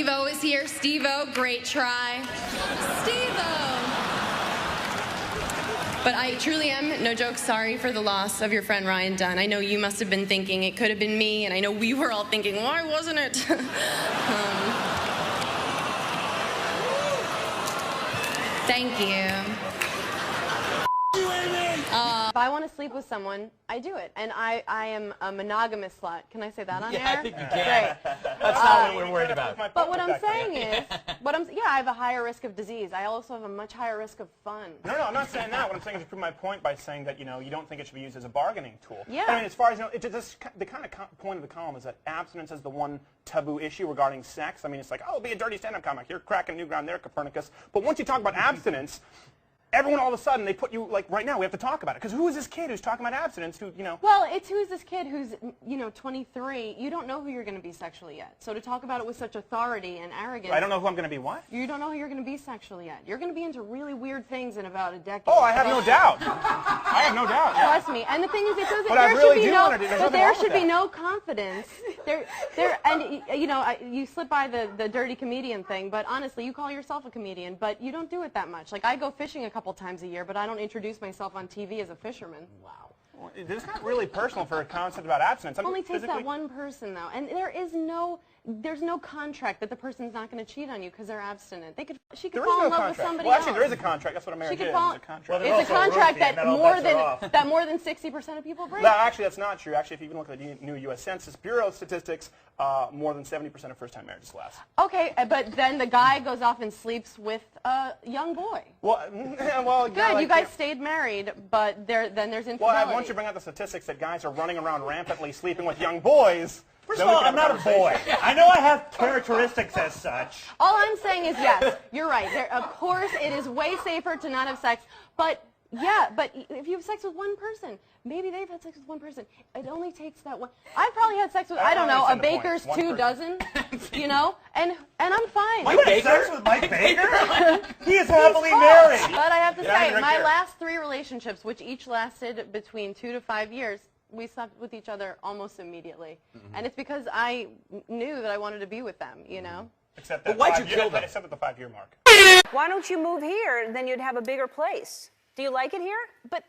Steve-O is here. Steve-O, great try. Steve-O. But I truly am, no joke, sorry for the loss of your friend Ryan Dunn. I know you must have been thinking it could have been me, and I know we were all thinking, why wasn't it? Thank you. If I want to sleep with someone, I do it. And I am a monogamous slut. Can I say that on air? I think you can. Great. That's not what we're worried about. But what I'm saying is, I have a higher risk of disease. I also have a much higher risk of fun. No, I'm not saying that. What I'm saying is to prove my point by saying that, you don't think it should be used as a bargaining tool. Yeah. I mean, as far as, the kind of point of the column is that abstinence is the one taboo issue regarding sex. I mean, it's like, oh, be a dirty stand-up comic. You're cracking new ground there, Copernicus. But once you talk about abstinence, everyone all of a sudden, they put you, like, right now, we have to talk about it. Because who is this kid who's talking about abstinence who, Well, it's who's this kid who's, 23. You don't know who you're going to be sexually yet. So to talk about it with such authority and arrogance. I don't know who I'm going to be what? You don't know who you're going to be sexually yet. You're going to be into really weird things in about a decade. Oh, I have no doubt. I have no doubt. Yeah. Trust me. And the thing is, it doesn't. But I really do want to do. But there should be no confidence. You slip by the dirty comedian thing, but honestly, you call yourself a comedian, but you don't do it that much. Like, I go fishing a couple times a year, but I don't introduce myself on TV as a fisherman. Wow. Well, it's not really personal for a concept about abstinence. It only takes that one person, though, and there's no contract that the person's not going to cheat on you because they're abstinent. She could fall in love with somebody else. Well, actually, there is a contract. That's what a marriage is. It's a contract. It's a contract that more than 60% of people break. No, actually, that's not true. Actually, if you even look at the new U.S. Census Bureau statistics, more than 70% of first-time marriages last. Okay, but then the guy goes off and sleeps with a young boy. Well, good. You guys stayed married, but then there's infidelity. Well, once you bring out the statistics that guys are running around rampantly sleeping with young boys. First of all, I'm not a boy. I know I have characteristics as such. All I'm saying is, yes, you're right. Of course, it is way safer to not have sex, but if you have sex with one person, maybe they've had sex with one person. It only takes that one. I've probably had sex with, I don't know, a baker's 2 dozen, and I'm fine. You had sex with Mike Baker? He is happily married. But I have to say, my last 3 relationships, which each lasted between 2 to 5 years, we slept with each other almost immediately. And it's because I knew that I wanted to be with them, Except that why'd you kill them? Except at the 5-year mark. Why don't you move here, and then you'd have a bigger place? Do you like it here? But,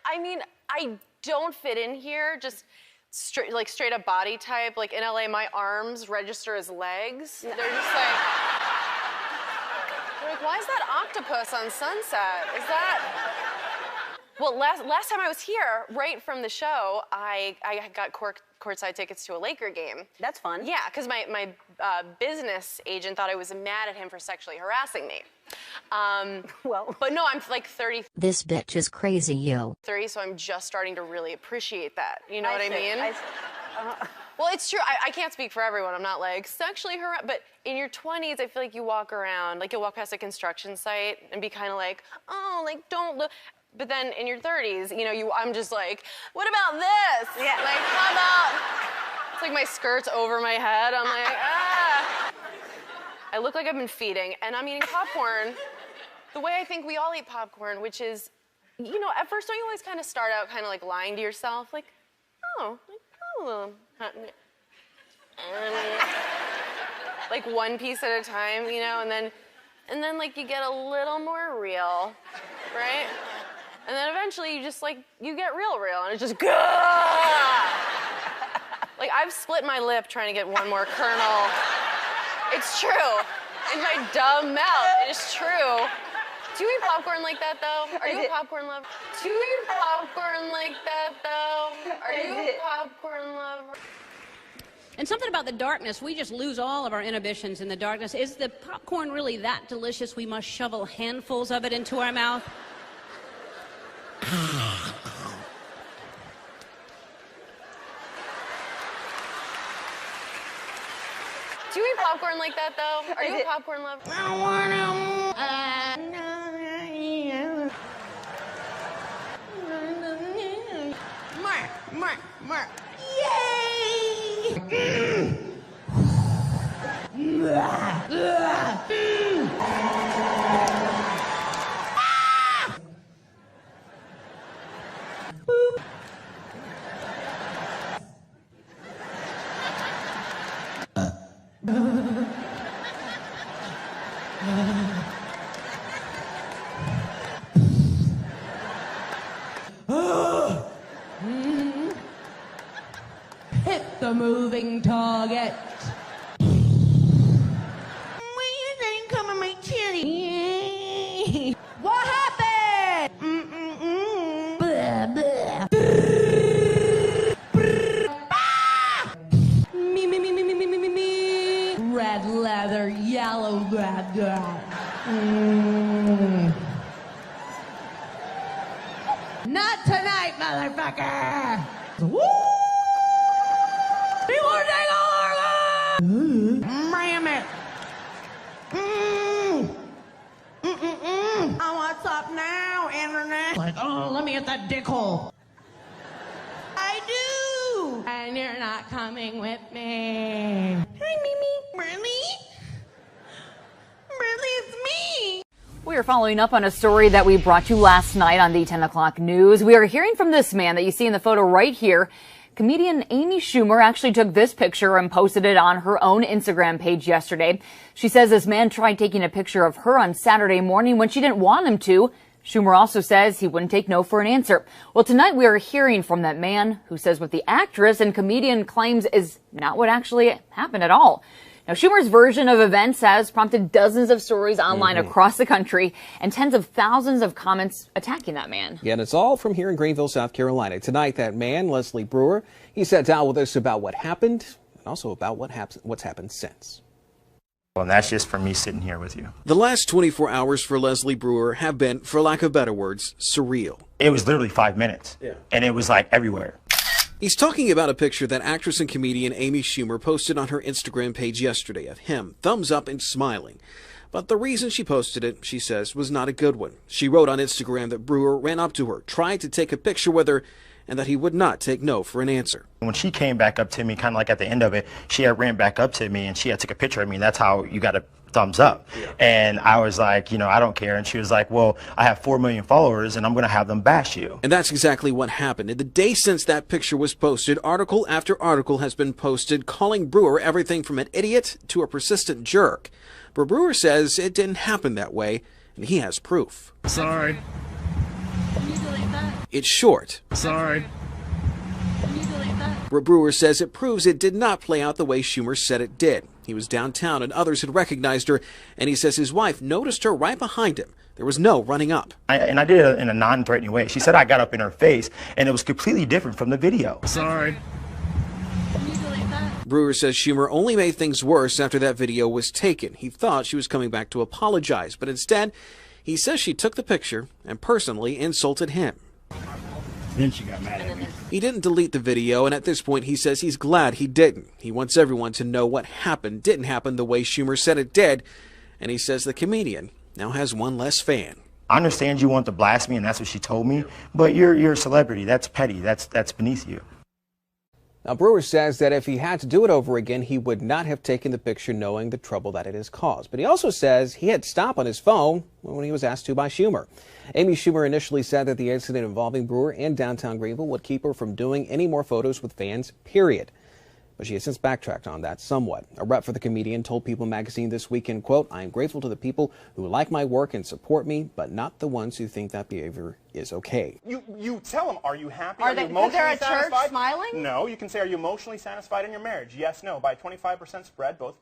I mean, I don't fit in here, just straight up body type. Like, in LA, my arms register as legs. They're just like, why is that octopus on Sunset? Is that... Well, last time I was here, right from the show, I got courtside tickets to a Laker game. That's fun. Yeah, because my business agent thought I was mad at him for sexually harassing me. But no, I'm like 30. This bitch is crazy, yo. 30, so I'm just starting to really appreciate that. You know what I mean? Well, it's true. I can't speak for everyone. I'm not like sexually harassed, but in your 20s, I feel like you walk around, like you'll walk past a construction site and be kind of like, oh, like don't look. But then in your 30s, I'm just like, what about this? Yeah. Like, how about, it's like my skirt's over my head. I'm like, ah. I look like I've been feeding, and I'm eating popcorn the way I think we all eat popcorn, which is, at first don't you always kind of start out kind of like lying to yourself? Like, oh, like one piece at a time, and then like you get a little more real, right? And then eventually you just you get real, and it's just, gah! Like, I've split my lip trying to get one more kernel. It's true. In my dumb mouth, it is true. Do you eat popcorn like that, though? Are you a popcorn lover? Do you eat popcorn like that, though? Are you a popcorn lover? And something about the darkness, we just lose all of our inhibitions in the darkness. Is the popcorn really that delicious we must shovel handfuls of it into our mouth? Do you eat popcorn like that, though? Are you a popcorn lover? Mark. Yay! Hit the moving target. When you didn't come and make titty. What happened? Blah, blah. Me. Red leather, yellow leather. Not tonight, motherfucker. Woo! You wanna take all our Ram it. Oh, what's up now, internet? Like, oh, let me get that dick hole. I do. And you're not coming with me. Hi, Mimi. Really? Really, it's me. We are following up on a story that we brought you last night on the 10 o'clock news. We are hearing from this man that you see in the photo right here. Comedian Amy Schumer actually took this picture and posted it on her own Instagram page yesterday. She says this man tried taking a picture of her on Saturday morning when she didn't want him to. Schumer also says he wouldn't take no for an answer. Well, tonight we are hearing from that man who says what the actress and comedian claims is not what actually happened at all. Now, Schumer's version of events has prompted dozens of stories online across the country and tens of thousands of comments attacking that man. Yeah, and it's all from here in Greenville, South Carolina. Tonight, that man, Leslie Brewer, he sat down with us about what happened and also about what's happened since. Well, and that's just for me sitting here with you. The last 24 hours for Leslie Brewer have been, for lack of better words, surreal. It was literally 5 minutes. Yeah. And it was like everywhere. He's talking about a picture that actress and comedian Amy Schumer posted on her Instagram page yesterday of him, thumbs up and smiling. But the reason she posted it, she says, was not a good one. She wrote on Instagram that Brewer ran up to her, tried to take a picture with her, and that he would not take no for an answer. When she came back up to me, kind of like at the end of it, she had ran back up to me and she had took a picture of me. That's how you got a thumbs up. Yeah. And I was like, you know, I don't care. And she was like, well, I have 4 million followers and I'm going to have them bash you. And that's exactly what happened. In the day since that picture was posted, article after article has been posted calling Brewer everything from an idiot to a persistent jerk. But Brewer says it didn't happen that way, and he has proof. Sorry. Can you delete that? It's short. Sorry. Can you delete that? But Brewer says it proves it did not play out the way Schumer said it did. He was downtown and others had recognized her, and he says his wife noticed her right behind him. There was no running up. I did it in a non-threatening way. She said I got up in her face, and it was completely different from the video. Sorry. Can you delete that? Brewer says Schumer only made things worse after that video was taken. He thought she was coming back to apologize, but instead, he says she took the picture and personally insulted him. Then she got mad at me. He didn't delete the video, and at this point he says he's glad he didn't. He wants everyone to know what happened didn't happen the way Schumer said it did, and he says the comedian now has one less fan. I understand you want to blast me, and that's what she told me, but you're a celebrity. That's petty. That's beneath you. Now, Brewer says that if he had to do it over again, he would not have taken the picture knowing the trouble that it has caused. But he also says he had stopped on his phone when he was asked to by Schumer. Amy Schumer initially said that the incident involving Brewer in downtown Greenville would keep her from doing any more photos with fans, period. But she has since backtracked on that somewhat. A rep for the comedian told People magazine this weekend, quote, "I am grateful to the people who like my work and support me, but not the ones who think that behavior is okay." You tell them, are you happy? Are you they, emotionally because they're at church satisfied? smiling? No, you can say, are you emotionally satisfied in your marriage? Yes, no. By a 25% spread, both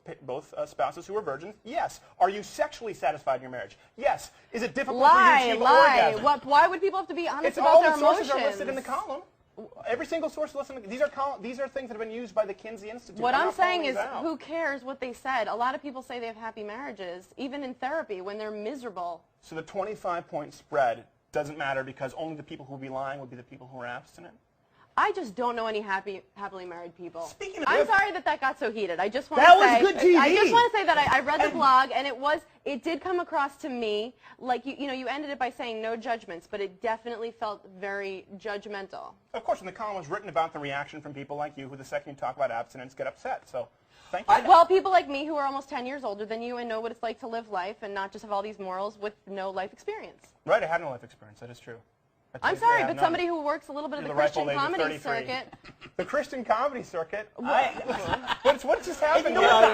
spouses who are virgins, yes. Are you sexually satisfied in your marriage? Yes. Is it difficult for you to achieve orgasm? Why would people have to be honest It's about all their the sources emotions? are listed in the column. Every single source listed. These are things that have been used by the Kinsey Institute. What I'm saying is, out. who cares what they said? A lot of people say they have happy marriages, even in therapy, when they're miserable. So the 25-point spread doesn't matter because only the people who will be lying would be the people who are abstinent? I just don't know any happily married people. Speaking of I'm sorry that got so heated. I just want that to say was good TV. I just want to say that I read the blog and it did come across to me like you ended it by saying no judgments, but it definitely felt very judgmental. Of course, when the column was written about the reaction from people like you who the second you talk about abstinence get upset. So thank you. Well, people like me who are almost 10 years older than you and know what it's like to live life and not just have all these morals with no life experience. Right, I had no life experience. That is true. I'm sorry, but somebody who works a little bit of the Christian comedy circuit. The Christian comedy circuit? What just happened?